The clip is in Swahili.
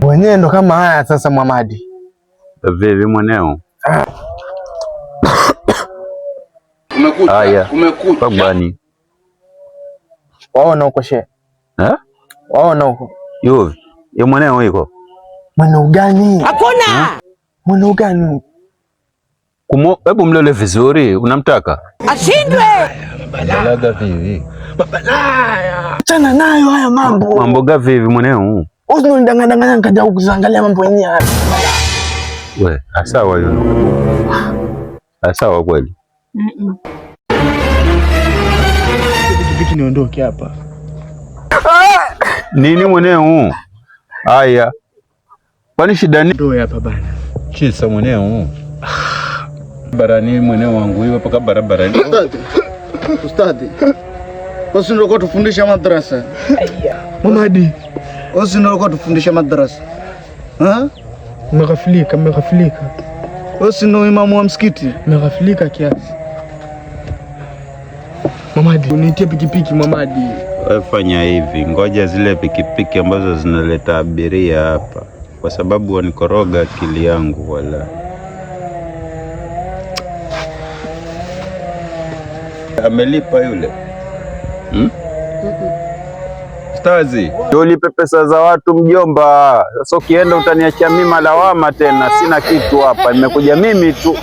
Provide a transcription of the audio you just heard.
Mwenyewe ndo kama haya sasa Mwamadi. Vivi mweneo? Umekuja. Haya. Umekuja. Bani. Waona uko she. Waona uko. Yo mweneo iko. Mweneo gani? Hakuna. Mweneo gani? Hebu mlele vizuri, unamtaka? Ashindwe. Balaga vivi. Babalaya. Achana nayo haya mambo. Mambo gavi hivi mweneo? Usinidanganya nikaja kukuangalia mambo yenyewe. We, asawa yuno. Asawa kweli. Pikipiki niondoke hapa. Nini mweneo? Haya. Kwani shida ni? Ndio hapa bana. Chisa mweneo. Barani mweneo wangu hiyo paka barabarani. Ustadi. Wasi ndio tufundisha madrasa. Mwamadi. Wasi ndio tufundisha madrasa. Umeghafilika. Wasi ndio imamu wa msikiti. Umeghafilika kiasi. Mwamadi, unitie pikipiki Mwamadi. Fanya hivi, ngoja zile pikipiki ambazo zinaleta abiria hapa, kwa sababu wanikoroga akili yangu wala. Amelipa yule. Stazi, ulipe pesa za watu mjomba. Sasa ukienda utaniachia mimi lawama tena, sina kitu hapa, nimekuja mimi tu.